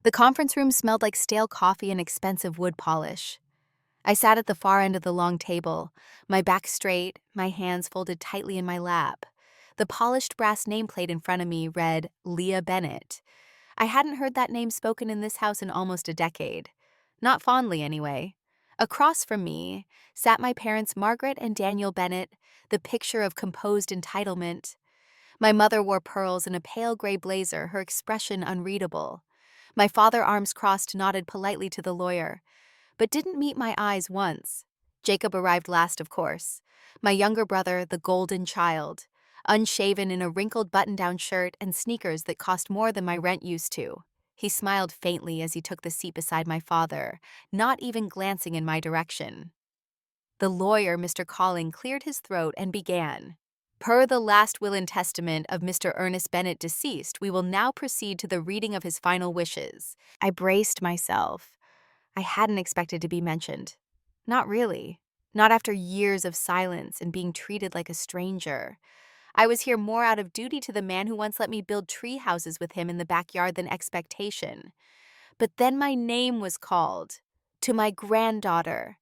The conference room smelled like stale coffee and expensive wood polish. I sat at the far end of the long table, my back straight, my hands folded tightly in my lap. The polished brass nameplate in front of me read Leah Bennett. I hadn't heard that name spoken in this house in almost a decade. Not fondly, anyway. Across from me sat my parents Margaret and Daniel Bennett, the picture of composed entitlement. My mother wore pearls and a pale gray blazer, her expression unreadable. My father, arms crossed, nodded politely to the lawyer, but didn't meet my eyes once. Jacob arrived last, of course. My younger brother, the golden child, unshaven in a wrinkled button-down shirt and sneakers that cost more than my rent used to. He smiled faintly as he took the seat beside my father, not even glancing in my direction. The lawyer, Mr. Calling, cleared his throat and began. Per the last will and testament of Mr. Ernest Bennett deceased, we will now proceed to the reading of his final wishes. I braced myself. I hadn't expected to be mentioned. Not really. Not after years of silence and being treated like a stranger. I was here more out of duty to the man who once let me build tree houses with him in the backyard than expectation. But then my name was called. To my granddaughter,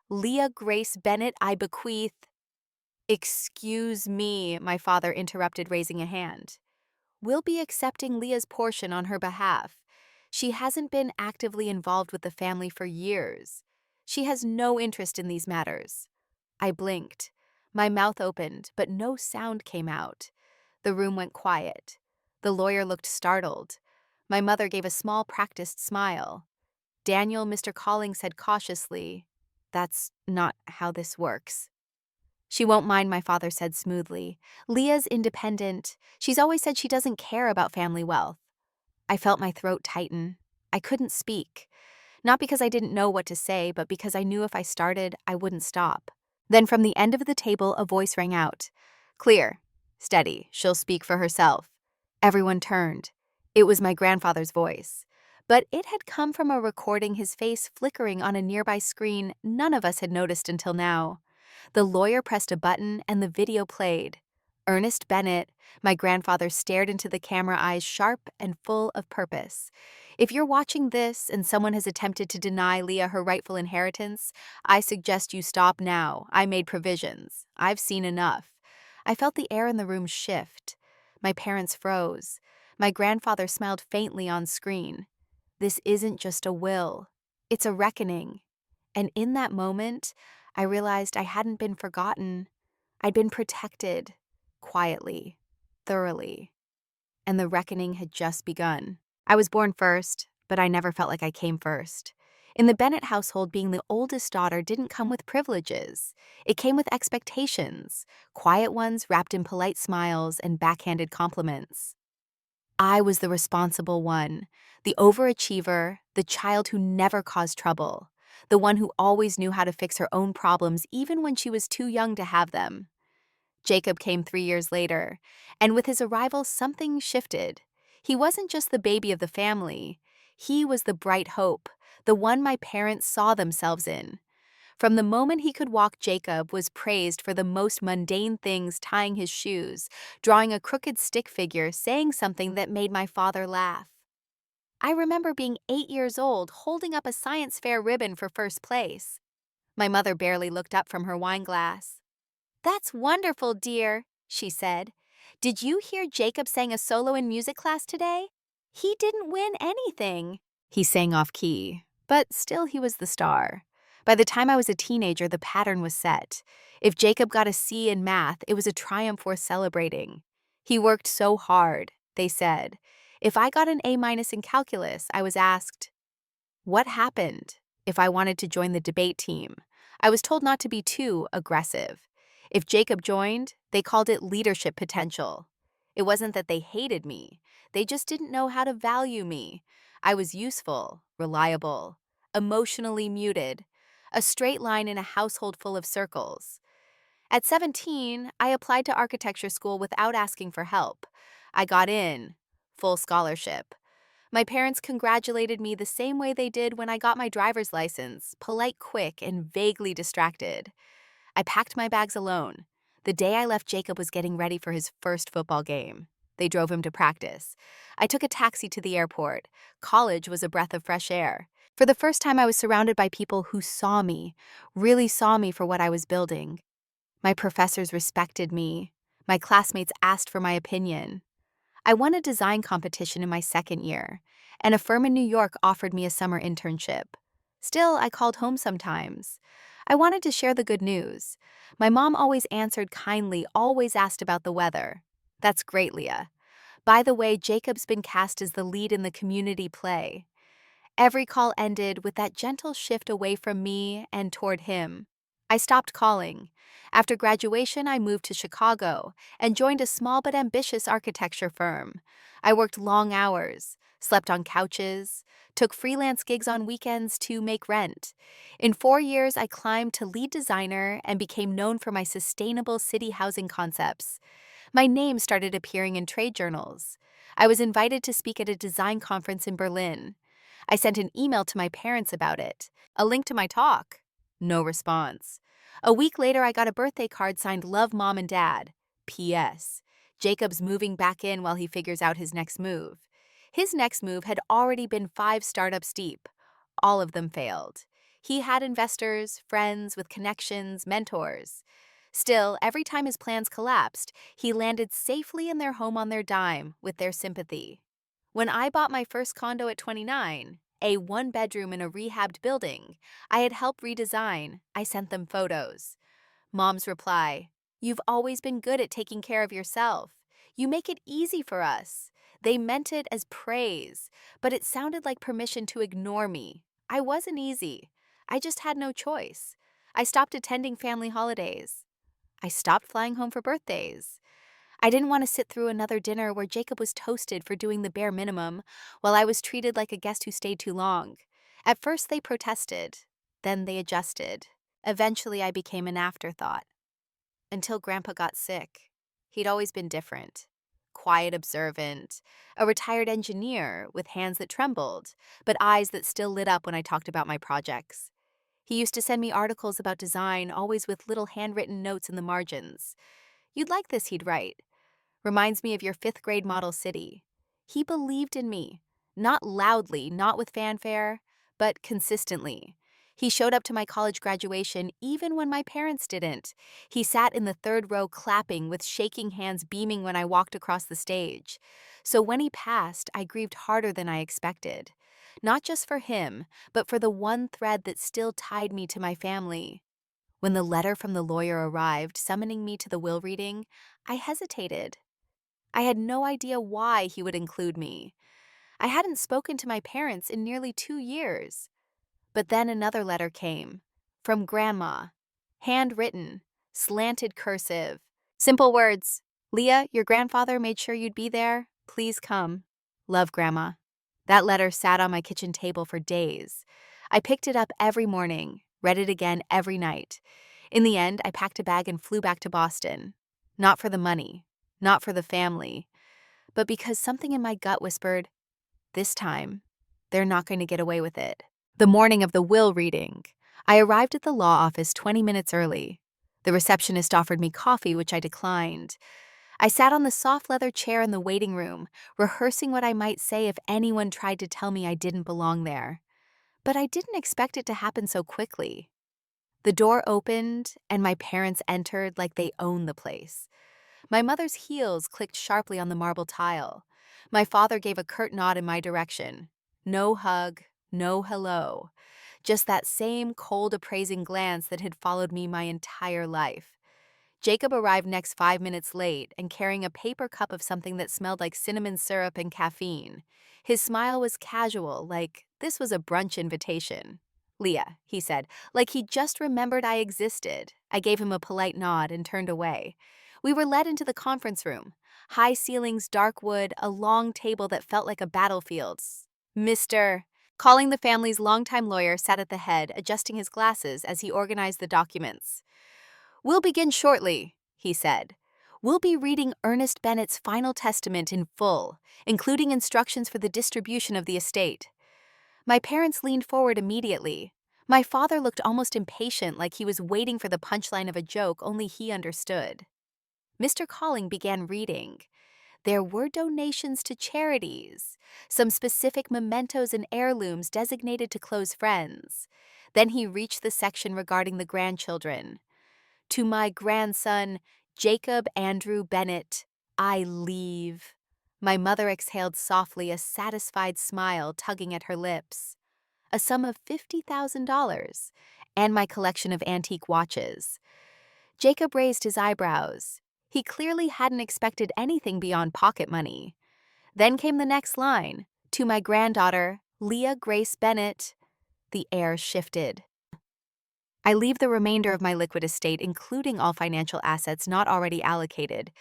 Leah Grace Bennett, I bequeath. Excuse me, my father interrupted, raising a hand. We'll be accepting Leah's portion on her behalf. She hasn't been actively involved with the family for years. She has no interest in these matters. I blinked. My mouth opened, but no sound came out. The room went quiet. The lawyer looked startled. My mother gave a small, practiced smile. Daniel, Mr. Calling, said cautiously, "That's not how this works." "She won't mind," my father said smoothly. "Leah's independent. She's always said she doesn't care about family wealth." I felt my throat tighten. I couldn't speak. Not because I didn't know what to say, but because I knew if I started, I wouldn't stop. Then from the end of the table, a voice rang out. "Clear. Steady. She'll speak for herself." Everyone turned. It was my grandfather's voice. But it had come from a recording, his face flickering on a nearby screen none of us had noticed until now. The lawyer pressed a button and the video played. Ernest Bennett, my grandfather, stared into the camera, eyes sharp and full of purpose. If you're watching this and someone has attempted to deny Leah her rightful inheritance, I suggest you stop now. I made provisions. I've seen enough. I felt the air in the room shift. My parents froze. My grandfather smiled faintly on screen. This isn't just a will. It's a reckoning. And in that moment, I realized I hadn't been forgotten. I'd been protected. Quietly. Thoroughly. And the reckoning had just begun. I was born first, but I never felt like I came first. In the Bennett household, being the oldest daughter didn't come with privileges. It came with expectations, quiet ones wrapped in polite smiles and backhanded compliments. I was the responsible one, the overachiever, the child who never caused trouble, the one who always knew how to fix her own problems even when she was too young to have them. Jacob came 3 years later, and with his arrival, something shifted. He wasn't just the baby of the family. He was the bright hope, the one my parents saw themselves in. From the moment he could walk, Jacob was praised for the most mundane things, tying his shoes, drawing a crooked stick figure, saying something that made my father laugh. I remember being 8 years old, holding up a science fair ribbon for first place. My mother barely looked up from her wine glass. "That's wonderful, dear," she said. "Did you hear Jacob sang a solo in music class today? He didn't win anything." He sang off key, but still he was the star. By the time I was a teenager, the pattern was set. If Jacob got a C in math, it was a triumph worth celebrating. He worked so hard, they said. If I got an A- in calculus, I was asked, what happened? If I wanted to join the debate team, I was told not to be too aggressive. If Jacob joined, they called it leadership potential. It wasn't that they hated me. They just didn't know how to value me. I was useful, reliable, emotionally muted, a straight line in a household full of circles. At 17, I applied to architecture school without asking for help. I got in, full scholarship. My parents congratulated me the same way they did when I got my driver's license, polite, quick, and vaguely distracted. I packed my bags alone. The day I left, Jacob was getting ready for his first football game. They drove him to practice. I took a taxi to the airport. College was a breath of fresh air. For the first time, I was surrounded by people who saw me, really saw me for what I was building. My professors respected me. My classmates asked for my opinion. I won a design competition in my second year, and a firm in New York offered me a summer internship. Still, I called home sometimes. I wanted to share the good news. My mom always answered kindly, always asked about the weather. That's great, Leah. By the way, Jacob's been cast as the lead in the community play. Every call ended with that gentle shift away from me and toward him. I stopped calling. After graduation, I moved to Chicago and joined a small but ambitious architecture firm. I worked long hours, slept on couches, took freelance gigs on weekends to make rent. In 4 years, I climbed to lead designer and became known for my sustainable city housing concepts. My name started appearing in trade journals. I was invited to speak at a design conference in Berlin. I sent an email to my parents about it, a link to my talk. No response. A week later, I got a birthday card signed Love Mom and Dad. P.S. Jacob's moving back in while he figures out his next move. His next move had already been 5 startups deep. All of them failed. He had investors, friends with connections, mentors. Still, every time his plans collapsed, he landed safely in their home on their dime with their sympathy. When I bought my first condo at 29, a one-bedroom in a rehabbed building, I had helped redesign. I sent them photos. Mom's reply, "You've always been good at taking care of yourself. You make it easy for us." They meant it as praise, but it sounded like permission to ignore me. I wasn't easy. I just had no choice. I stopped attending family holidays. I stopped flying home for birthdays. I didn't want to sit through another dinner where Jacob was toasted for doing the bare minimum, while I was treated like a guest who stayed too long. At first, they protested. Then they adjusted. Eventually, I became an afterthought. Until Grandpa got sick. He'd always been different. Quiet, observant, a retired engineer with hands that trembled, but eyes that still lit up when I talked about my projects. He used to send me articles about design, always with little handwritten notes in the margins. "You'd like this," he'd write. "Reminds me of your 5th grade model city." He believed in me. Not loudly, not with fanfare, but consistently. He showed up to my college graduation even when my parents didn't. He sat in the 3rd row clapping with shaking hands beaming when I walked across the stage. So when he passed, I grieved harder than I expected. Not just for him, but for the one thread that still tied me to my family. When the letter from the lawyer arrived summoning me to the will reading, I hesitated. I had no idea why he would include me. I hadn't spoken to my parents in nearly 2 years. But then another letter came. From Grandma. Handwritten. Slanted cursive. Simple words. "Leah, your grandfather made sure you'd be there. Please come. Love, Grandma." That letter sat on my kitchen table for days. I picked it up every morning, read it again every night. In the end, I packed a bag and flew back to Boston. Not for the money, not for the family, but because something in my gut whispered, this time, they're not going to get away with it. The morning of the will reading, I arrived at the law office 20 minutes early. The receptionist offered me coffee, which I declined. I sat on the soft leather chair in the waiting room, rehearsing what I might say if anyone tried to tell me I didn't belong there. But I didn't expect it to happen so quickly. The door opened, and my parents entered like they owned the place. My mother's heels clicked sharply on the marble tile. My father gave a curt nod in my direction. No hug, no hello. Just that same cold, appraising glance that had followed me my entire life. Jacob arrived next 5 minutes late and carrying a paper cup of something that smelled like cinnamon syrup and caffeine. His smile was casual, like this was a brunch invitation. "Leah," he said, like he just remembered I existed. I gave him a polite nod and turned away. We were led into the conference room. High ceilings, dark wood, a long table that felt like a battlefield. Mr. Calling the family's longtime lawyer sat at the head, adjusting his glasses as he organized the documents. "We'll begin shortly," he said. "We'll be reading Ernest Bennett's final testament in full, including instructions for the distribution of the estate." My parents leaned forward immediately. My father looked almost impatient, like he was waiting for the punchline of a joke only he understood. Mr. Calling began reading. There were donations to charities, some specific mementos and heirlooms designated to close friends. Then he reached the section regarding the grandchildren. To my grandson, Jacob Andrew Bennett, I leave. My mother exhaled softly, a satisfied smile tugging at her lips. A sum of $50,000, and my collection of antique watches. Jacob raised his eyebrows. He clearly hadn't expected anything beyond pocket money. Then came the next line. To my granddaughter, Leah Grace Bennett. The air shifted. I leave the remainder of my liquid estate, including all financial assets not already allocated,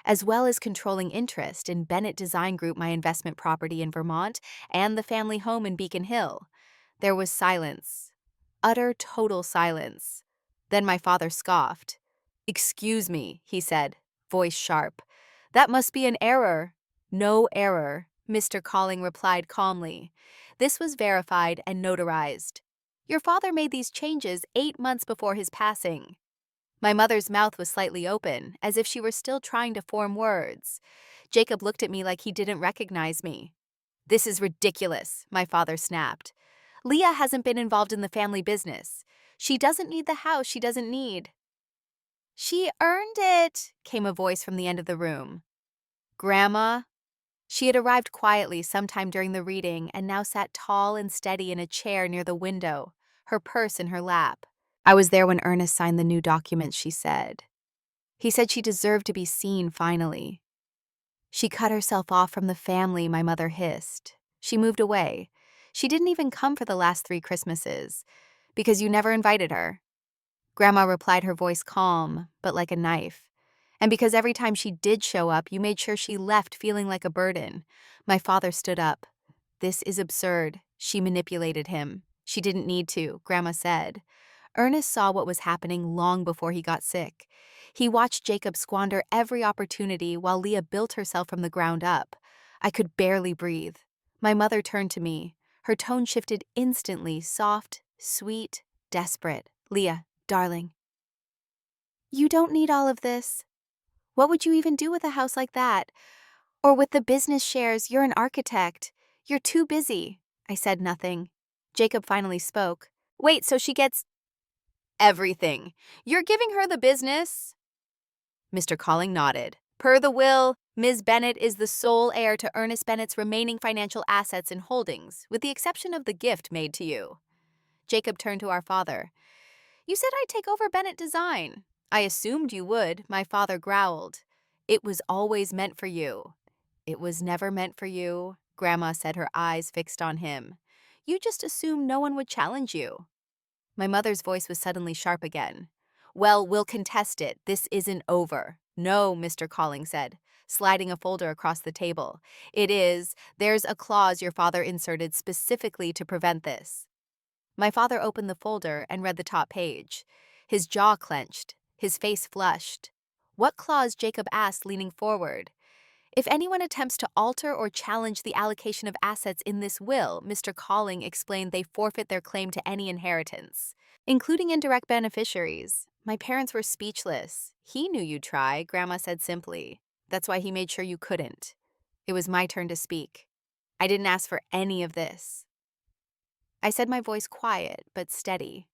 as well as controlling interest in Bennett Design Group, my investment property in Vermont, and the family home in Beacon Hill. There was silence. Utter, total silence. Then my father scoffed. "Excuse me," he said, voice sharp. "That must be an error." "No error," Mr. Calling replied calmly. "This was verified and notarized. Your father made these changes 8 months before his passing." My mother's mouth was slightly open, as if she were still trying to form words. Jacob looked at me like he didn't recognize me. "This is ridiculous," my father snapped. "Leah hasn't been involved in the family business. She doesn't need the house she doesn't need." "She earned it," came a voice from the end of the room. "Grandma?" She had arrived quietly sometime during the reading and now sat tall and steady in a chair near the window, her purse in her lap. "I was there when Ernest signed the new documents," she said. "He said she deserved to be seen finally." "She cut herself off from the family," my mother hissed. "She moved away. She didn't even come for the last 3 Christmases, because you never invited her." Grandma replied, her voice calm, but like a knife. "And because every time she did show up, you made sure she left feeling like a burden." My father stood up. "This is absurd." She manipulated him. "She didn't need to," Grandma said. Ernest saw what was happening long before he got sick. He watched Jacob squander every opportunity while Leah built herself from the ground up. I could barely breathe. My mother turned to me. Her tone shifted instantly, soft, sweet, desperate. "Leah, darling, you don't need all of this. What would you even do with a house like that? Or with the business shares? You're an architect. You're too busy." I said nothing. Jacob finally spoke. "Wait, so she gets everything? You're giving her the business?" Mr. Calling nodded. "Per the will, Ms. Bennett is the sole heir to Ernest Bennett's remaining financial assets and holdings, with the exception of the gift made to you." Jacob turned to our father. "You said I'd take over Bennett Design." "I assumed you would," my father growled. "It was always meant for you." "It was never meant for you," Grandma said, her eyes fixed on him. "You just assumed no one would challenge you." My mother's voice was suddenly sharp again. "Well, we'll contest it. This isn't over." "No," Mr. Calling said, sliding a folder across the table. "It is. There's a clause your father inserted specifically to prevent this." My father opened the folder and read the top page. His jaw clenched, his face flushed. "What clause?" Jacob asked, leaning forward. "If anyone attempts to alter or challenge the allocation of assets in this will," Mr. Calling explained, "they forfeit their claim to any inheritance, including indirect beneficiaries." My parents were speechless. "He knew you'd try," Grandma said simply. "That's why he made sure you couldn't." It was my turn to speak. "I didn't ask for any of this." I said, my voice quiet but steady.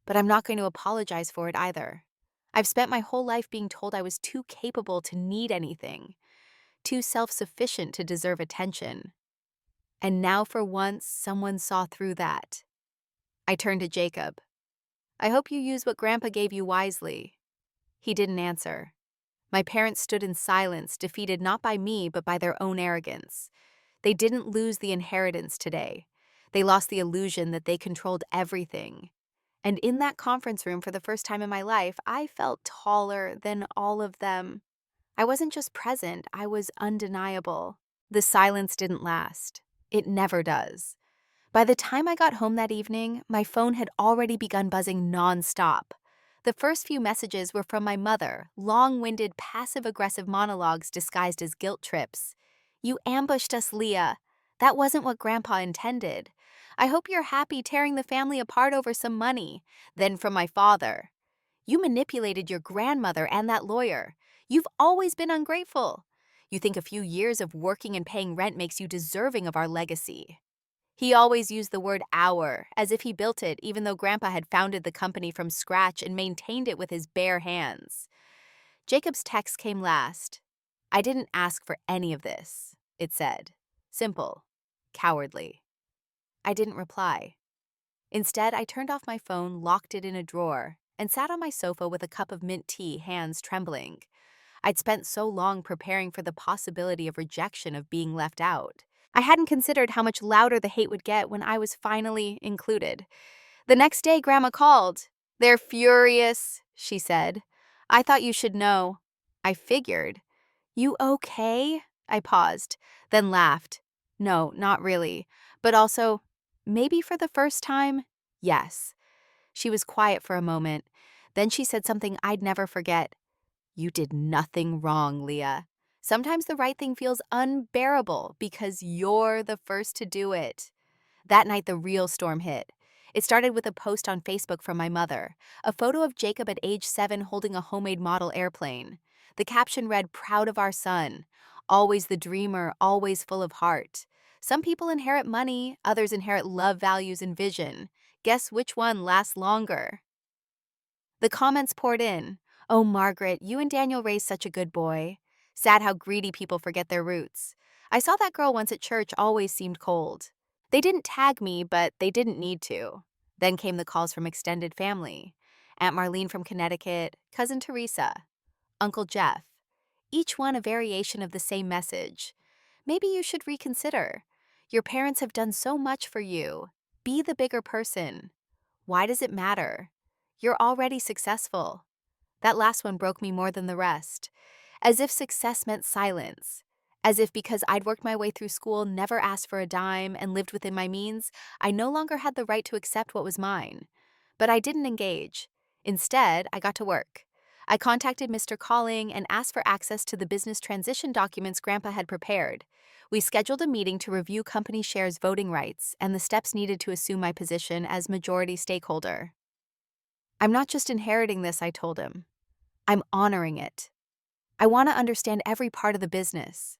"But I'm not going to apologize for it either. I've spent my whole life being told I was too capable to need anything, too self-sufficient to deserve attention. And now for once, someone saw through that." I turned to Jacob. "I hope you use what Grandpa gave you wisely." He didn't answer. My parents stood in silence, defeated not by me but by their own arrogance. They didn't lose the inheritance today. They lost the illusion that they controlled everything. And in that conference room, for the first time in my life, I felt taller than all of them. I wasn't just present, I was undeniable. The silence didn't last. It never does. By the time I got home that evening, my phone had already begun buzzing nonstop. The first few messages were from my mother, long-winded, passive-aggressive monologues disguised as guilt trips. "You ambushed us, Leah. That wasn't what Grandpa intended. I hope you're happy tearing the family apart over some money." Then from my father, "You manipulated your grandmother and that lawyer. You've always been ungrateful. You think a few years of working and paying rent makes you deserving of our legacy. He always used the word our, as if he built it, even though Grandpa had founded the company from scratch and maintained it with his bare hands. Jacob's text came last. I didn't ask for any of this, it said. Simple. Cowardly. I didn't reply. Instead, I turned off my phone, locked it in a drawer, and sat on my sofa with a cup of mint tea, hands trembling. I'd spent so long preparing for the possibility of rejection, of being left out. I hadn't considered how much louder the hate would get when I was finally included. The next day, Grandma called. They're furious, she said. I thought you should know. I figured. You okay? I paused, then laughed. No, not really. But also, maybe for the first time, yes. She was quiet for a moment. Then she said something I'd never forget. You did nothing wrong, Leah. Sometimes the right thing feels unbearable because you're the first to do it. That night, the real storm hit. It started with a post on Facebook from my mother, a photo of Jacob at age 7 holding a homemade model airplane. The caption read, "Proud of our son. Always the dreamer, always full of heart. Some people inherit money, others inherit love, values, and vision. Guess which one lasts longer?" The comments poured in. Oh, Margaret, you and Daniel raised such a good boy. Sad how greedy people forget their roots. I saw that girl once at church, always seemed cold. They didn't tag me, but they didn't need to. Then came the calls from extended family. Aunt Marlene from Connecticut, Cousin Teresa, Uncle Jeff. Each one a variation of the same message. Maybe you should reconsider. Your parents have done so much for you. Be the bigger person. Why does it matter? You're already successful. That last one broke me more than the rest. As if success meant silence. As if because I'd worked my way through school, never asked for a dime, and lived within my means, I no longer had the right to accept what was mine. But I didn't engage. Instead, I got to work. I contacted Mr. Calling and asked for access to the business transition documents Grandpa had prepared. We scheduled a meeting to review company shares voting rights and the steps needed to assume my position as majority stakeholder. I'm not just inheriting this, I told him. I'm honoring it. I want to understand every part of the business.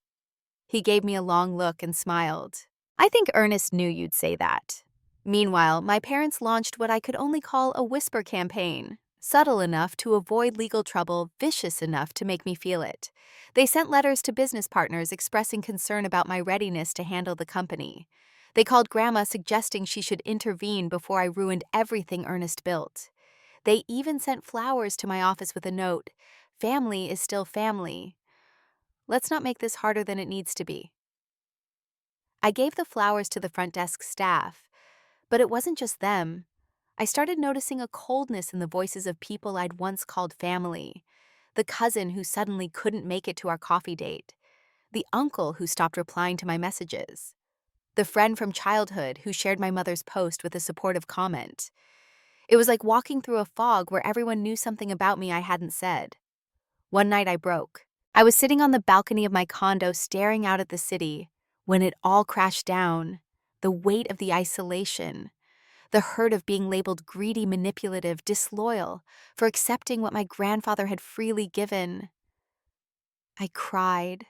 He gave me a long look and smiled. I think Ernest knew you'd say that. Meanwhile, my parents launched what I could only call a whisper campaign, subtle enough to avoid legal trouble, vicious enough to make me feel it. They sent letters to business partners expressing concern about my readiness to handle the company. They called Grandma suggesting she should intervene before I ruined everything Ernest built. They even sent flowers to my office with a note, "Family is still family. Let's not make this harder than it needs to be." I gave the flowers to the front desk staff, but it wasn't just them. I started noticing a coldness in the voices of people I'd once called family. The cousin who suddenly couldn't make it to our coffee date. The uncle who stopped replying to my messages. The friend from childhood who shared my mother's post with a supportive comment. It was like walking through a fog where everyone knew something about me I hadn't said. One night I broke. I was sitting on the balcony of my condo staring out at the city when it all crashed down. The weight of the isolation. The hurt of being labeled greedy, manipulative, disloyal for accepting what my grandfather had freely given. I cried.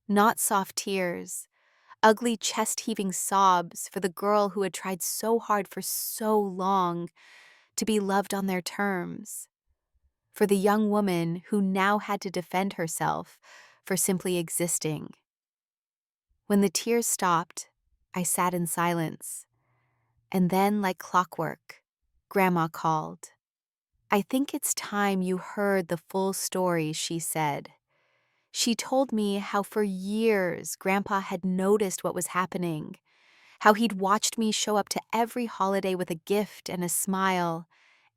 Not soft tears. Ugly chest-heaving sobs for the girl who had tried so hard for so long to be loved on their terms. For the young woman who now had to defend herself for simply existing. When the tears stopped, I sat in silence. And then, like clockwork, Grandma called. "I think it's time you heard the full story," she said. She told me how for years Grandpa had noticed what was happening, how he'd watched me show up to every holiday with a gift and a smile,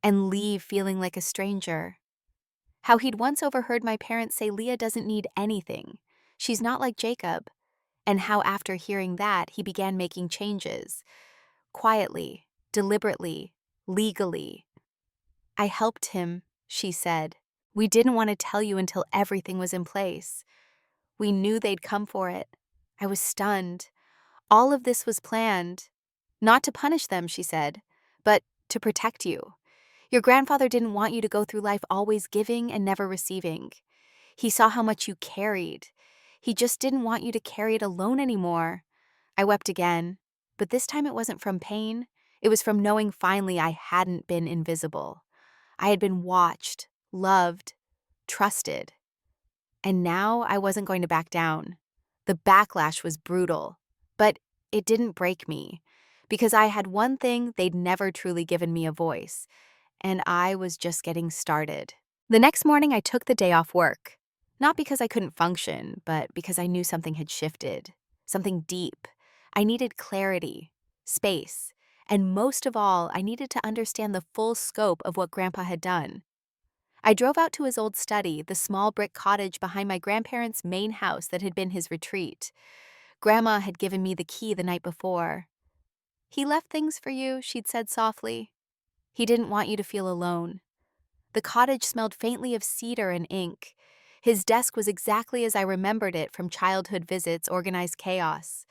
and leave feeling like a stranger. How he'd once overheard my parents say Leah doesn't need anything. She's not like Jacob. And how after hearing that, he began making changes. Quietly, deliberately, legally. "I helped him," she said. "We didn't want to tell you until everything was in place. We knew they'd come for it." I was stunned. All of this was planned. Not to punish them, she said, but to protect you. Your grandfather didn't want you to go through life always giving and never receiving. He saw how much you carried. He just didn't want you to carry it alone anymore. I wept again, but this time it wasn't from pain. It was from knowing finally I hadn't been invisible. I had been watched, loved, trusted. And now I wasn't going to back down. The backlash was brutal, but it didn't break me, because I had one thing they'd never truly given me a voice, and I was just getting started. The next morning, I took the day off work. Not because I couldn't function, but because I knew something had shifted. Something deep. I needed clarity, space, and most of all, I needed to understand the full scope of what Grandpa had done. I drove out to his old study, the small brick cottage behind my grandparents' main house that had been his retreat. Grandma had given me the key the night before. "He left things for you," she'd said softly. "He didn't want you to feel alone." The cottage smelled faintly of cedar and ink. His desk was exactly as I remembered it from childhood visits, organized chaos.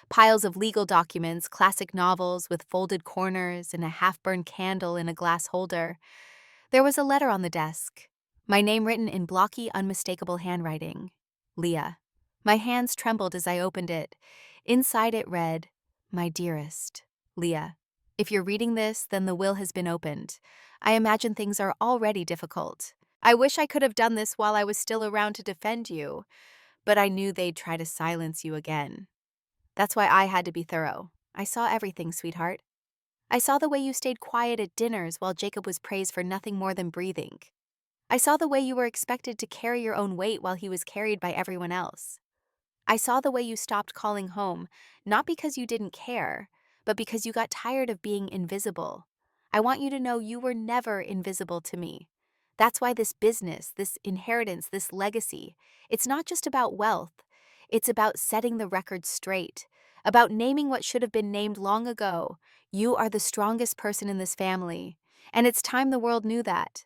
Piles of legal documents, classic novels with folded corners, and a half-burned candle in a glass holder. There was a letter on the desk, my name written in blocky, unmistakable handwriting. Leah. My hands trembled as I opened it. Inside it read, "My dearest, Leah. If you're reading this, then the will has been opened. I imagine things are already difficult. I wish I could have done this while I was still around to defend you, but I knew they'd try to silence you again. That's why I had to be thorough. I saw everything, sweetheart. I saw the way you stayed quiet at dinners while Jacob was praised for nothing more than breathing. I saw the way you were expected to carry your own weight while he was carried by everyone else. I saw the way you stopped calling home, not because you didn't care, but because you got tired of being invisible. I want you to know you were never invisible to me. That's why this business, this inheritance, this legacy, it's not just about wealth. It's about setting the record straight, about naming what should have been named long ago. You are the strongest person in this family, and it's time the world knew that.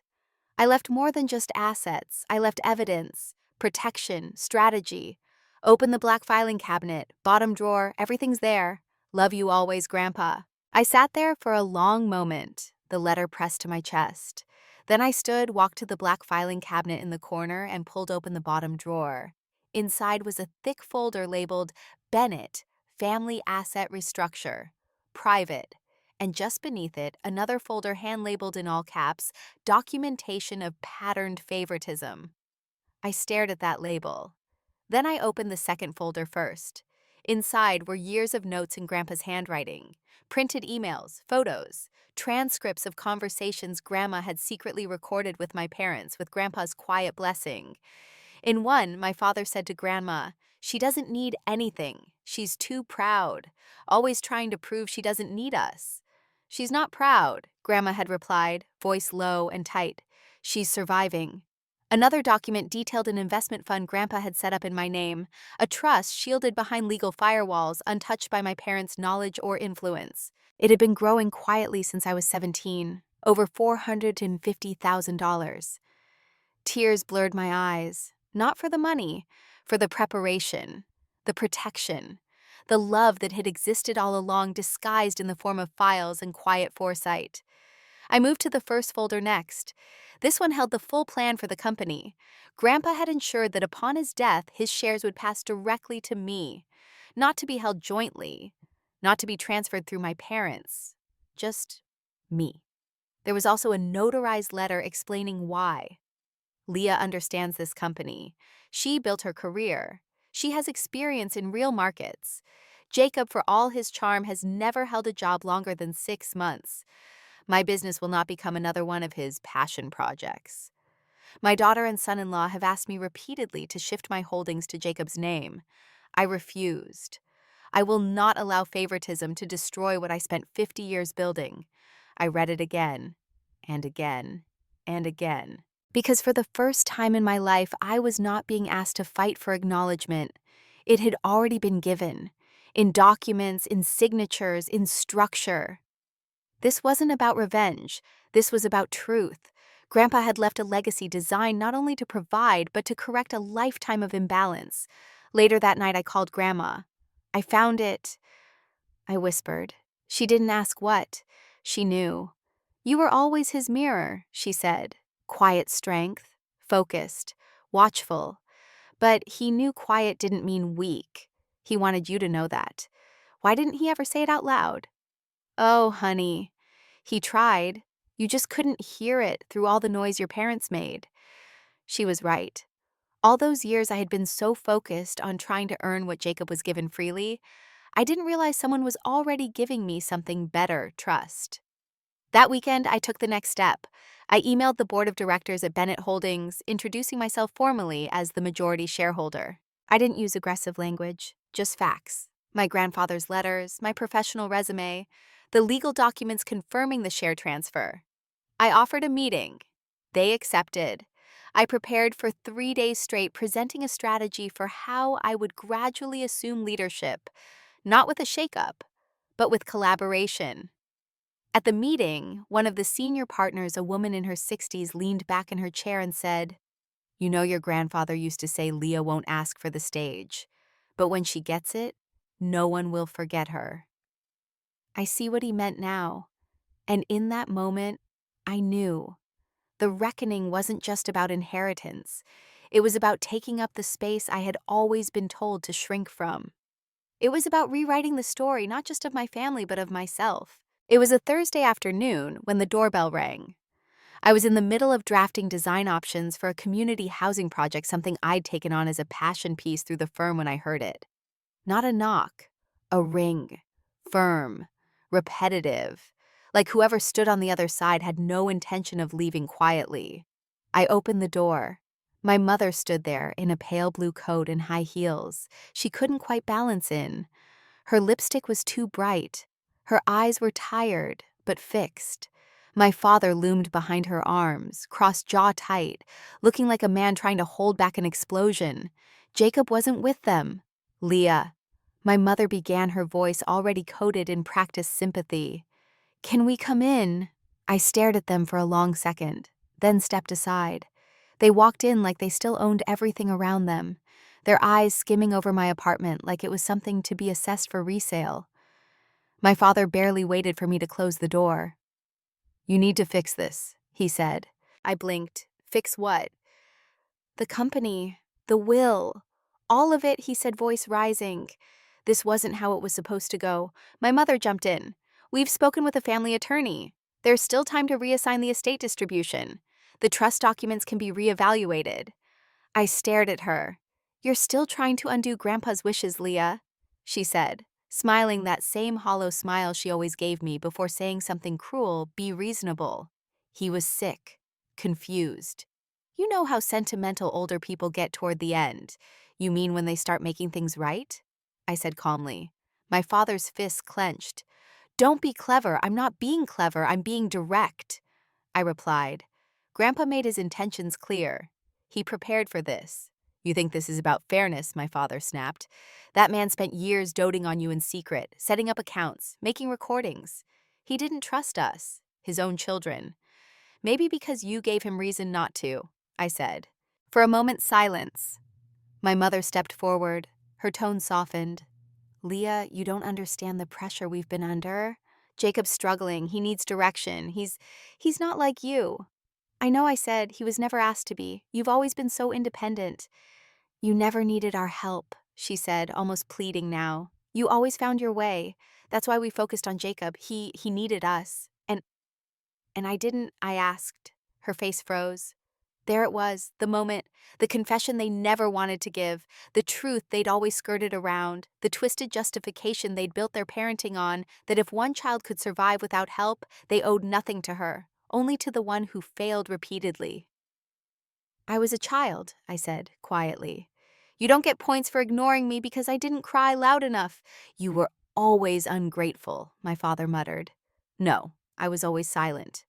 I left more than just assets. I left evidence, protection, strategy. Open the black filing cabinet, bottom drawer, everything's there. Love you always, Grandpa. I sat there for a long moment, the letter pressed to my chest. Then I stood, walked to the black filing cabinet in the corner, and pulled open the bottom drawer. Inside was a thick folder labeled Bennett, Family Asset Restructure, Private, and just beneath it, another folder hand-labeled in all caps, Documentation of Patterned Favoritism. I stared at that label. Then I opened the second folder first. Inside were years of notes in Grandpa's handwriting, printed emails, photos, transcripts of conversations Grandma had secretly recorded with my parents with Grandpa's quiet blessing. In one, my father said to Grandma, "She doesn't need anything. She's too proud, always trying to prove she doesn't need us." "She's not proud," Grandma had replied, voice low and tight. "She's surviving." Another document detailed an investment fund Grandpa had set up in my name, a trust shielded behind legal firewalls, untouched by my parents' knowledge or influence. It had been growing quietly since I was 17, over $450,000. Tears blurred my eyes, not for the money, for the preparation, the protection, the love that had existed all along disguised in the form of files and quiet foresight. I moved to the first folder next. This one held the full plan for the company. Grandpa had ensured that upon his death, his shares would pass directly to me, not to be held jointly, not to be transferred through my parents, just me. There was also a notarized letter explaining why. Leah understands this company. She built her career. She has experience in real markets. Jacob, for all his charm, has never held a job longer than 6 months. My business will not become another one of his passion projects. My daughter and son-in-law have asked me repeatedly to shift my holdings to Jacob's name. I refused. I will not allow favoritism to destroy what I spent 50 years building. I read it again, and again, and again. Because for the first time in my life, I was not being asked to fight for acknowledgement. It had already been given, in documents, in signatures, in structure. This wasn't about revenge. This was about truth. Grandpa had left a legacy designed not only to provide, but to correct a lifetime of imbalance. Later that night, I called Grandma. "I found it," I whispered. She didn't ask what. She knew. "You were always his mirror," she said. Quiet strength, focused, watchful. But he knew quiet didn't mean weak. He wanted you to know that. Why didn't he ever say it out loud? Oh, honey. He tried. You just couldn't hear it through all the noise your parents made. She was right. All those years I had been so focused on trying to earn what Jacob was given freely, I didn't realize someone was already giving me something better: trust. That weekend, I took the next step. I emailed the board of directors at Bennett Holdings, introducing myself formally as the majority shareholder. I didn't use aggressive language, just facts. My grandfather's letters, my professional resume, the legal documents confirming the share transfer. I offered a meeting. They accepted. I prepared for 3 days straight, presenting a strategy for how I would gradually assume leadership, not with a shakeup, but with collaboration. At the meeting, one of the senior partners, a woman in her 60s, leaned back in her chair and said, "You know, your grandfather used to say Leah won't ask for the stage, but when she gets it, no one will forget her." I see what he meant now, and in that moment, I knew. The reckoning wasn't just about inheritance. It was about taking up the space I had always been told to shrink from. It was about rewriting the story, not just of my family, but of myself. It was a Thursday afternoon when the doorbell rang. I was in the middle of drafting design options for a community housing project, something I'd taken on as a passion piece through the firm, when I heard it. Not a knock, a ring. Firm, repetitive, like whoever stood on the other side had no intention of leaving quietly. I opened the door. My mother stood there in a pale blue coat and high heels she couldn't quite balance in. Her lipstick was too bright. Her eyes were tired, but fixed. My father loomed behind her arms, crossed jaw tight, looking like a man trying to hold back an explosion. Jacob wasn't with them. "Leah." My mother began, her voice already coated in practiced sympathy. "Can we come in?" I stared at them for a long second, then stepped aside. They walked in like they still owned everything around them, their eyes skimming over my apartment like it was something to be assessed for resale. My father barely waited for me to close the door. "You need to fix this," he said. I blinked. "Fix what?" "The company, the will, all of it," he said, voice rising. This wasn't how it was supposed to go. My mother jumped in. "We've spoken with a family attorney. There's still time to reassign the estate distribution. The trust documents can be reevaluated." I stared at her. "You're still trying to undo Grandpa's wishes, Leah," she said, smiling that same hollow smile she always gave me before saying something cruel: "Be reasonable." He was sick, confused. "You know how sentimental older people get toward the end. You mean when they start making things right?" I said calmly. My father's fists clenched. "Don't be clever. I'm not being clever. I'm being direct," I replied. Grandpa made his intentions clear. He prepared for this. "You think this is about fairness?" my father snapped. "That man spent years doting on you in secret, setting up accounts, making recordings. He didn't trust us, his own children. Maybe because you gave him reason not to," I said. For a moment, silence. My mother stepped forward. Her tone softened. "Leah, you don't understand the pressure we've been under. Jacob's struggling. He needs direction. He's not like you." "I know," I said. "He was never asked to be. You've always been so independent." "You never needed our help," she said, almost pleading now. "You always found your way. That's why we focused on Jacob. He needed us. And I didn't," I asked. Her face froze. There it was, the moment, the confession they never wanted to give, the truth they'd always skirted around, the twisted justification they'd built their parenting on, that if one child could survive without help, they owed nothing to her, only to the one who failed repeatedly. "I was a child," I said, quietly. "You don't get points for ignoring me because I didn't cry loud enough." "You were always ungrateful," my father muttered. "No, I was always silent."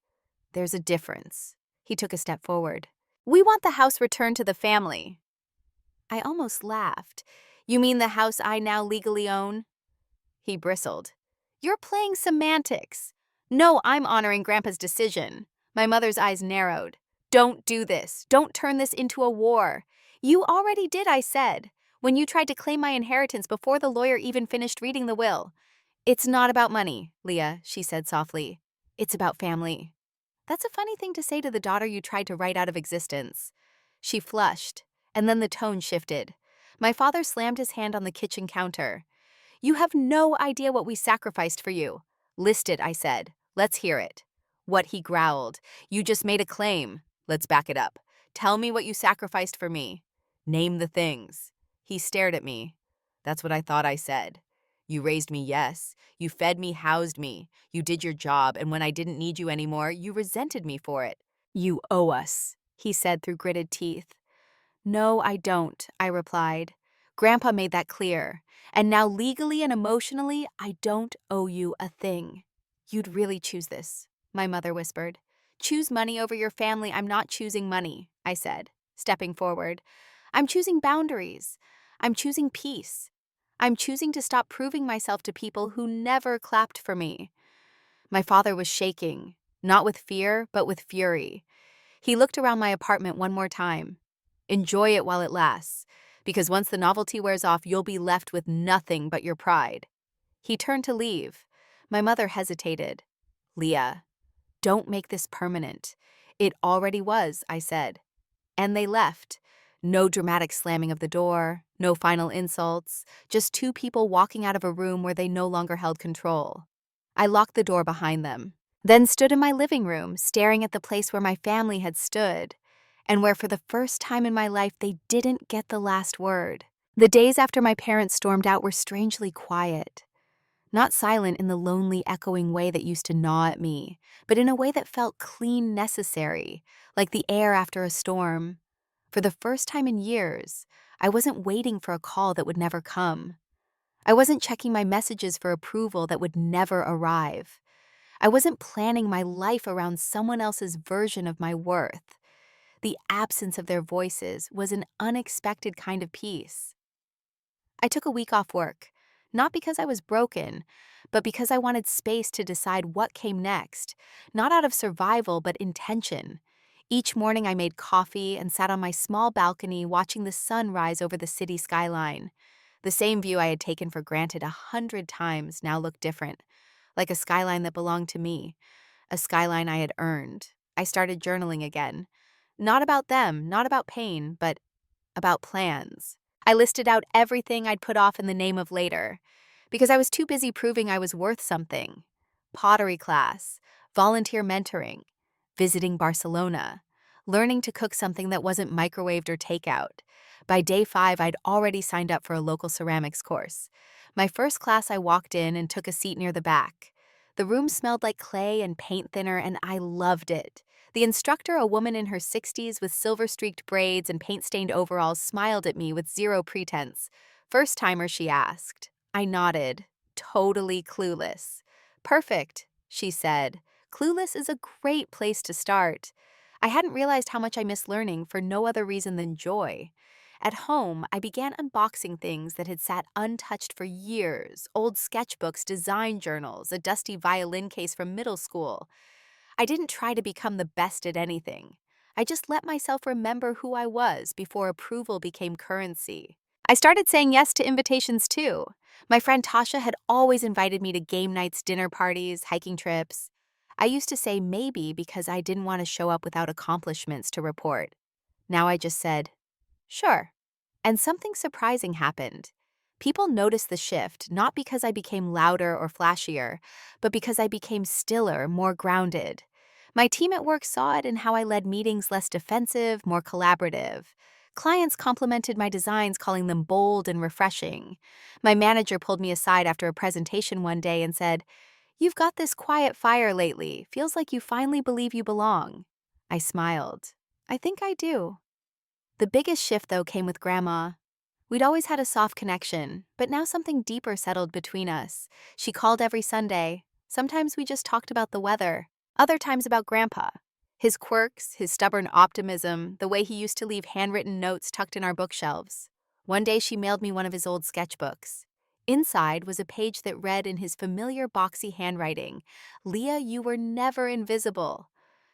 "There's a difference." He took a step forward. "We want the house returned to the family." I almost laughed. "You mean the house I now legally own?" He bristled. "You're playing semantics." "No, I'm honoring Grandpa's decision." My mother's eyes narrowed. "Don't do this. Don't turn this into a war." "You already did," I said, "when you tried to claim my inheritance before the lawyer even finished reading the will." "It's not about money, Leah," she said softly. "It's about family." "That's a funny thing to say to the daughter you tried to write out of existence." She flushed. And then the tone shifted. My father slammed his hand on the kitchen counter. "You have no idea what we sacrificed for you." "List it," I said. "Let's hear it." What, he growled. "You just made a claim." "Let's back it up. Tell me what you sacrificed for me." "Name the things." He stared at me. "That's what I thought I said. You raised me, yes. You fed me, housed me. You did your job, and when I didn't need you anymore, you resented me for it." "You owe us," he said through gritted teeth. "No, I don't," I replied. "Grandpa made that clear. And now legally and emotionally, I don't owe you a thing." "You'd really choose this," my mother whispered. "Choose money over your family." "I'm not choosing money," I said, stepping forward. "I'm choosing boundaries. I'm choosing peace. I'm choosing to stop proving myself to people who never clapped for me." My father was shaking, not with fear, but with fury. He looked around my apartment one more time. "Enjoy it while it lasts, because once the novelty wears off, you'll be left with nothing but your pride." He turned to leave. My mother hesitated. "Leah, don't make this permanent." "It already was," I said. And they left. No dramatic slamming of the door, no final insults, just two people walking out of a room where they no longer held control. I locked the door behind them, then stood in my living room, staring at the place where my family had stood, and where for the first time in my life they didn't get the last word. The days after my parents stormed out were strangely quiet. Not silent in the lonely, echoing way that used to gnaw at me, but in a way that felt clean necessary, like the air after a storm. For the first time in years, I wasn't waiting for a call that would never come. I wasn't checking my messages for approval that would never arrive. I wasn't planning my life around someone else's version of my worth. The absence of their voices was an unexpected kind of peace. I took a week off work, not because I was broken, but because I wanted space to decide what came next, not out of survival, but intention. Each morning I made coffee and sat on my small balcony watching the sun rise over the city skyline. The same view I had taken for granted 100 times now looked different, like a skyline that belonged to me, a skyline I had earned. I started journaling again. Not about them, not about pain, but about plans. I listed out everything I'd put off in the name of later, because I was too busy proving I was worth something. Pottery class, volunteer mentoring, visiting Barcelona, learning to cook something that wasn't microwaved or takeout. By day 5, I'd already signed up for a local ceramics course. My first class, I walked in and took a seat near the back. The room smelled like clay and paint thinner, and I loved it. The instructor, a woman in her 60s with silver-streaked braids and paint-stained overalls, smiled at me with zero pretense. "First-timer?" she asked. I nodded, totally clueless. "Perfect," she said. Clueless is a great place to start. I hadn't realized how much I missed learning for no other reason than joy. At home, I began unboxing things that had sat untouched for years: old sketchbooks, design journals, a dusty violin case from middle school. I didn't try to become the best at anything. I just let myself remember who I was before approval became currency. I started saying yes to invitations too. My friend Tasha had always invited me to game nights, dinner parties, hiking trips. I used to say maybe because I didn't want to show up without accomplishments to report. Now I just said, sure. And something surprising happened. People noticed the shift, not because I became louder or flashier, but because I became stiller, more grounded. My team at work saw it in how I led meetings less defensive, more collaborative. Clients complimented my designs, calling them bold and refreshing. My manager pulled me aside after a presentation one day and said, "You've got this quiet fire lately. Feels like you finally believe you belong." I smiled. I think I do. The biggest shift, though, came with Grandma. We'd always had a soft connection, but now something deeper settled between us. She called every Sunday. Sometimes we just talked about the weather, other times about Grandpa. His quirks, his stubborn optimism, the way he used to leave handwritten notes tucked in our bookshelves. One day she mailed me one of his old sketchbooks. Inside was a page that read in his familiar boxy handwriting, "Leah, you were never invisible.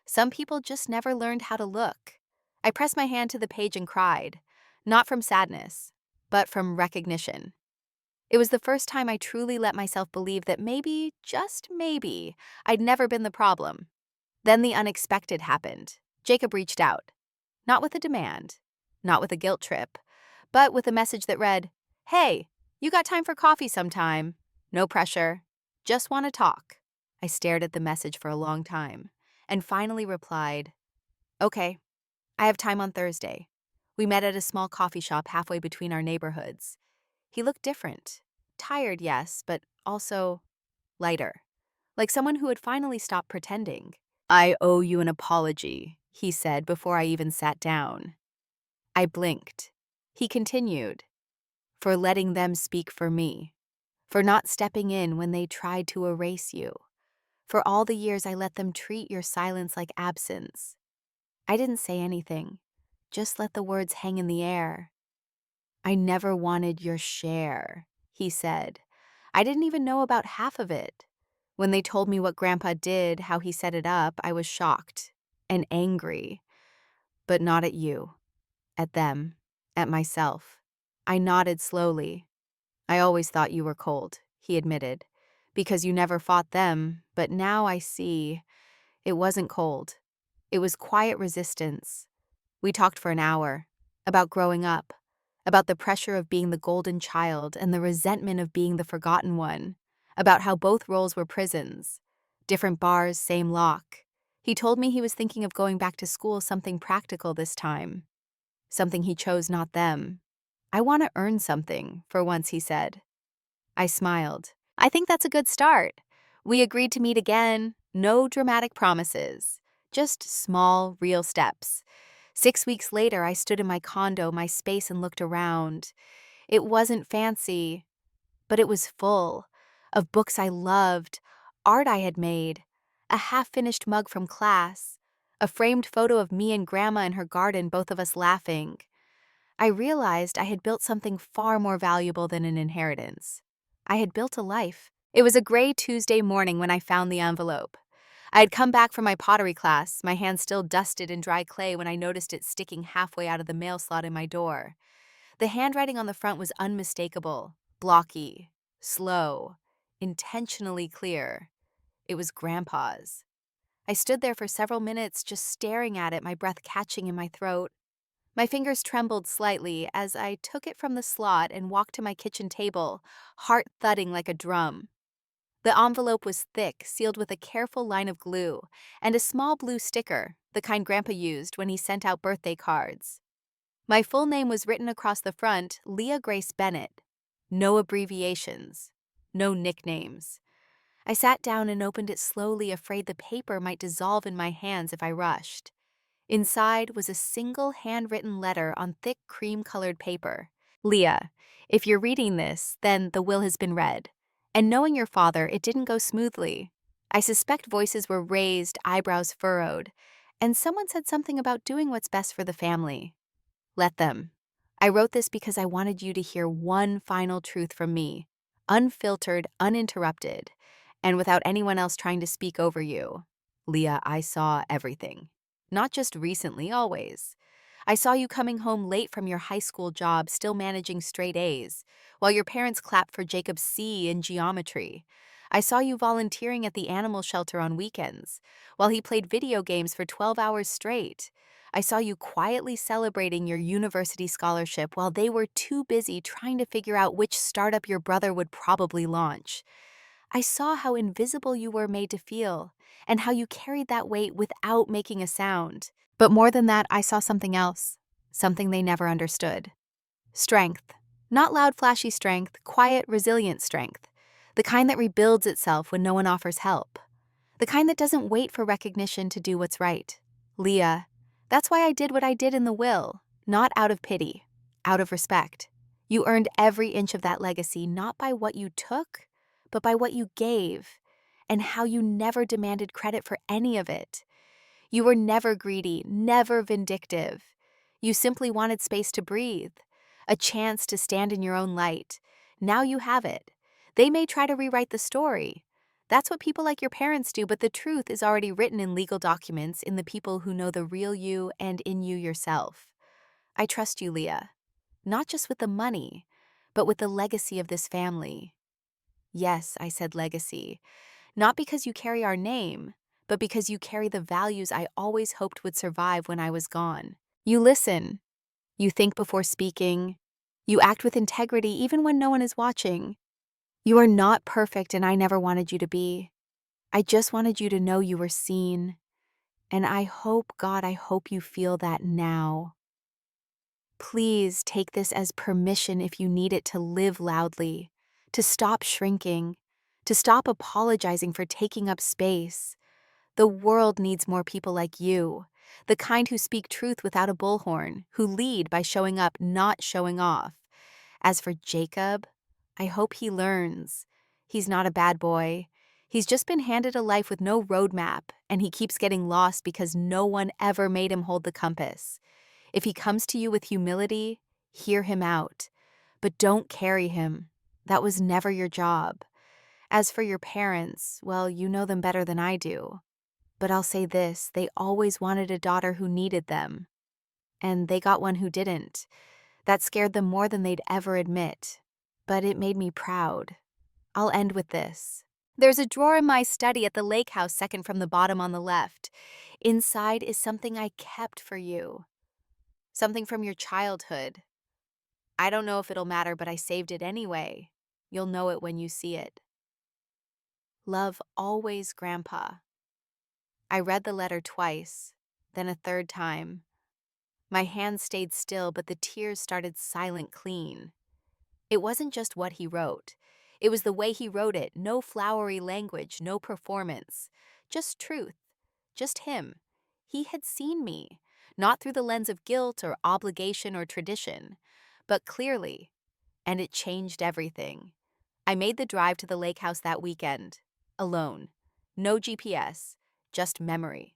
Some people just never learned how to look." I pressed my hand to the page and cried, not from sadness, but from recognition. It was the first time I truly let myself believe that maybe, just maybe, I'd never been the problem. Then the unexpected happened. Jacob reached out. Not with a demand, not with a guilt trip, but with a message that read, "Hey, you got time for coffee sometime? No pressure. Just want to talk." I stared at the message for a long time and finally replied, "Okay, I have time on Thursday." We met at a small coffee shop halfway between our neighborhoods. He looked different. Tired, yes, but also lighter. Like someone who had finally stopped pretending. "I owe you an apology," he said before I even sat down. I blinked. He continued, "For letting them speak for me. For not stepping in when they tried to erase you. For all the years I let them treat your silence like absence." I didn't say anything, just let the words hang in the air. "I never wanted your share," he said. "I didn't even know about half of it. When they told me what Grandpa did, how he set it up, I was shocked and angry. But not at you, at them, at myself." I nodded slowly. "I always thought you were cold," he admitted, "because you never fought them, but now I see it wasn't cold. It was quiet resistance." We talked for an hour about growing up, about the pressure of being the golden child and the resentment of being the forgotten one, about how both roles were prisons, different bars, same lock. He told me he was thinking of going back to school, something practical this time, something he chose, not them. "I want to earn something, for once," he said. I smiled. "I think that's a good start." We agreed to meet again, no dramatic promises, just small, real steps. 6 weeks later, I stood in my condo, my space, and looked around. It wasn't fancy, but it was full of books I loved, art I had made, a half-finished mug from class, a framed photo of me and Grandma in her garden, both of us laughing. I realized I had built something far more valuable than an inheritance. I had built a life. It was a gray Tuesday morning when I found the envelope. I had come back from my pottery class, my hands still dusted in dry clay, when I noticed it sticking halfway out of the mail slot in my door. The handwriting on the front was unmistakable, blocky, slow, intentionally clear. It was Grandpa's. I stood there for several minutes, just staring at it, my breath catching in my throat. My fingers trembled slightly as I took it from the slot and walked to my kitchen table, heart thudding like a drum. The envelope was thick, sealed with a careful line of glue, and a small blue sticker, the kind Grandpa used when he sent out birthday cards. My full name was written across the front, Leah Grace Bennett. No abbreviations, no nicknames. I sat down and opened it slowly, afraid the paper might dissolve in my hands if I rushed. Inside was a single handwritten letter on thick cream-colored paper. "Leah, if you're reading this, then the will has been read. And knowing your father, it didn't go smoothly. I suspect voices were raised, eyebrows furrowed, and someone said something about doing what's best for the family. Let them. I wrote this because I wanted you to hear one final truth from me, unfiltered, uninterrupted, and without anyone else trying to speak over you. Leah, I saw everything. Not just recently, always. I saw you coming home late from your high school job, still managing straight A's, while your parents clapped for Jacob's C in geometry. I saw you volunteering at the animal shelter on weekends, while he played video games for 12 hours straight. I saw you quietly celebrating your university scholarship while they were too busy trying to figure out which startup your brother would probably launch. I saw how invisible you were made to feel, and how you carried that weight without making a sound. But more than that, I saw something else, something they never understood. Strength. Not loud, flashy strength, quiet, resilient strength. The kind that rebuilds itself when no one offers help. The kind that doesn't wait for recognition to do what's right. Leah, that's why I did what I did in the will, not out of pity, out of respect. You earned every inch of that legacy, not by what you took, but by what you gave, and how you never demanded credit for any of it. You were never greedy, never vindictive. You simply wanted space to breathe, a chance to stand in your own light. Now you have it. They may try to rewrite the story. That's what people like your parents do, but the truth is already written in legal documents, in the people who know the real you and in you yourself. I trust you, Leah, not just with the money, but with the legacy of this family. Yes, I said legacy, not because you carry our name, but because you carry the values I always hoped would survive when I was gone. You listen. You think before speaking. You act with integrity even when no one is watching. You are not perfect, and I never wanted you to be. I just wanted you to know you were seen. And I hope, God, I hope you feel that now. Please take this as permission if you need it to live loudly, to stop shrinking, to stop apologizing for taking up space. The world needs more people like you, the kind who speak truth without a bullhorn, who lead by showing up, not showing off. As for Jacob, I hope he learns. He's not a bad boy. He's just been handed a life with no roadmap, and he keeps getting lost because no one ever made him hold the compass. If he comes to you with humility, hear him out. But don't carry him. That was never your job. As for your parents, well, you know them better than I do. But I'll say this, they always wanted a daughter who needed them. And they got one who didn't. That scared them more than they'd ever admit. But it made me proud. I'll end with this. There's a drawer in my study at the lake house, second from the bottom on the left. Inside is something I kept for you. Something from your childhood. I don't know if it'll matter, but I saved it anyway. You'll know it when you see it. Love always, Grandpa. I read the letter twice, then a third time. My hands stayed still, but the tears started silent clean. It wasn't just what he wrote. It was the way he wrote it. No flowery language, no performance. Just truth. Just him. He had seen me, not through the lens of guilt or obligation or tradition, but clearly, and it changed everything. I made the drive to the lake house that weekend, alone. No GPS, just memory.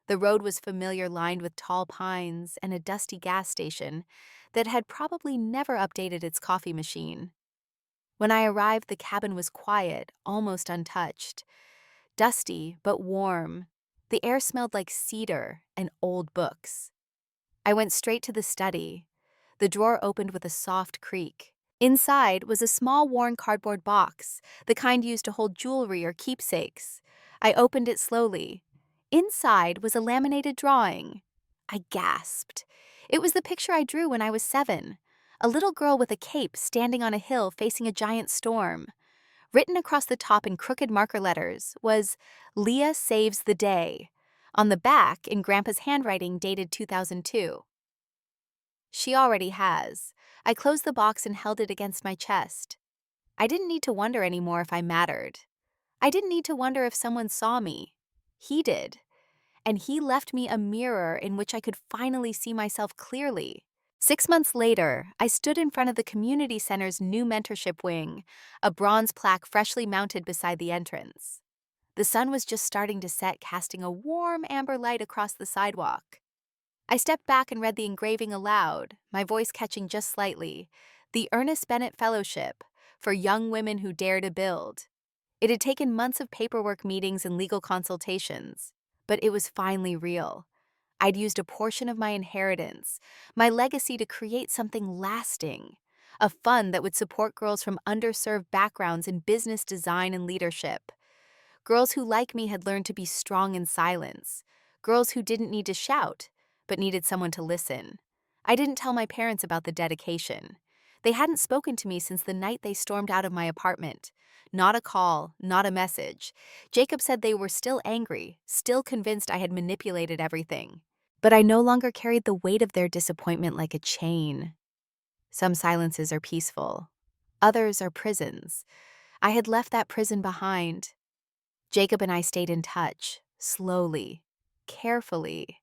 The road was familiar, lined with tall pines and a dusty gas station that had probably never updated its coffee machine. When I arrived, the cabin was quiet, almost untouched. Dusty, but warm. The air smelled like cedar and old books. I went straight to the study. The drawer opened with a soft creak. Inside was a small worn cardboard box, the kind used to hold jewelry or keepsakes. I opened it slowly. Inside was a laminated drawing. I gasped. It was the picture I drew when I was 7. A little girl with a cape standing on a hill facing a giant storm. Written across the top in crooked marker letters was, "Leah saves the day." On the back, in Grandpa's handwriting dated 2002. She already has. I closed the box and held it against my chest. I didn't need to wonder anymore if I mattered. I didn't need to wonder if someone saw me. He did. And he left me a mirror in which I could finally see myself clearly. 6 months later, I stood in front of the community center's new mentorship wing, a bronze plaque freshly mounted beside the entrance. The sun was just starting to set, casting a warm amber light across the sidewalk. I stepped back and read the engraving aloud, my voice catching just slightly. The Ernest Bennett Fellowship, for young women who dare to build. It had taken months of paperwork, meetings, and legal consultations, but it was finally real. I'd used a portion of my inheritance, my legacy, to create something lasting. A fund that would support girls from underserved backgrounds in business design and leadership. Girls who, like me, had learned to be strong in silence. Girls who didn't need to shout, but needed someone to listen. I didn't tell my parents about the dedication. They hadn't spoken to me since the night they stormed out of my apartment. Not a call, not a message. Jacob said they were still angry, still convinced I had manipulated everything. But I no longer carried the weight of their disappointment like a chain. Some silences are peaceful. Others are prisons. I had left that prison behind. Jacob and I stayed in touch, slowly, carefully.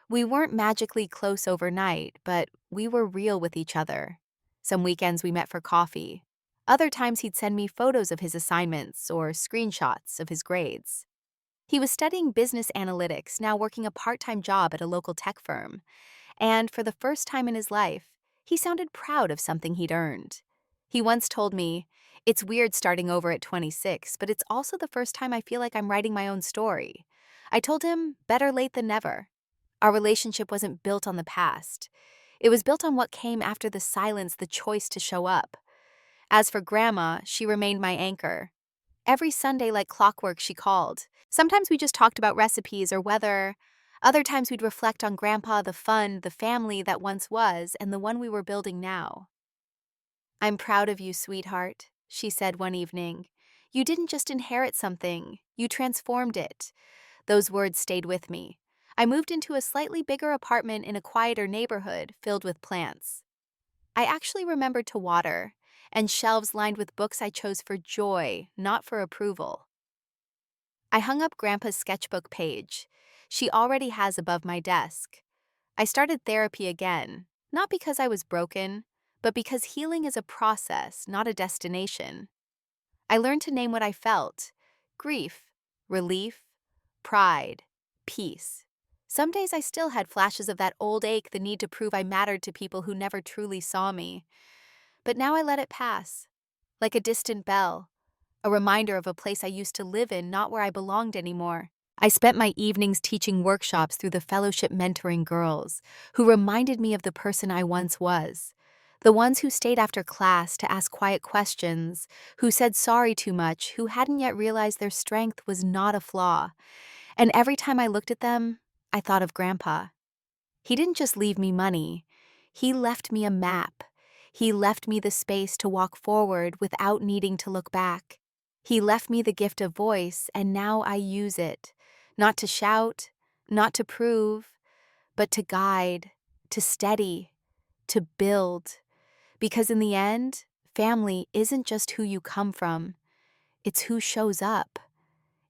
We weren't magically close overnight, but we were real with each other. Some weekends we met for coffee. Other times he'd send me photos of his assignments or screenshots of his grades. He was studying business analytics, now working a part-time job at a local tech firm. And for the first time in his life, he sounded proud of something he'd earned. He once told me, "It's weird starting over at 26, but it's also the first time I feel like I'm writing my own story." I told him, better late than never. Our relationship wasn't built on the past. It was built on what came after the silence, the choice to show up. As for Grandma, she remained my anchor. Every Sunday, like clockwork, she called. Sometimes we just talked about recipes or weather. Other times we'd reflect on Grandpa, the fun, the family that once was, and the one we were building now. "I'm proud of you, sweetheart," she said one evening. "You didn't just inherit something, you transformed it." Those words stayed with me. I moved into a slightly bigger apartment in a quieter neighborhood filled with plants. I actually remembered to water, and shelves lined with books I chose for joy, not for approval. I hung up Grandpa's sketchbook page. She already has above my desk. I started therapy again, not because I was broken, but because healing is a process, not a destination. I learned to name what I felt: grief, relief, pride, peace. Some days I still had flashes of that old ache, the need to prove I mattered to people who never truly saw me. But now I let it pass, like a distant bell, a reminder of a place I used to live in, not where I belonged anymore. I spent my evenings teaching workshops through the fellowship, mentoring girls who reminded me of the person I once was. The ones who stayed after class to ask quiet questions, who said sorry too much, who hadn't yet realized their strength was not a flaw. And every time I looked at them, I thought of Grandpa. He didn't just leave me money, he left me a map. He left me the space to walk forward without needing to look back. He left me the gift of voice, and now I use it. Not to shout, not to prove, but to guide, to steady, to build. Because in the end, family isn't just who you come from, it's who shows up.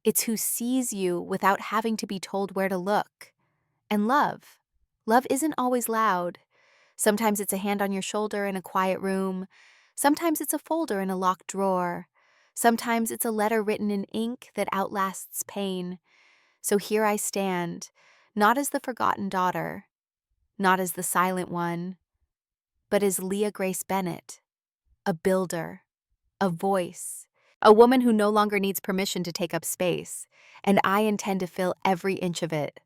It's who sees you without having to be told where to look. And love. Love isn't always loud. Sometimes it's a hand on your shoulder in a quiet room. Sometimes it's a folder in a locked drawer. Sometimes it's a letter written in ink that outlasts pain. So here I stand, not as the forgotten daughter, not as the silent one, but as Leah Grace Bennett, a builder, a voice, a woman who no longer needs permission to take up space, and I intend to fill every inch of it.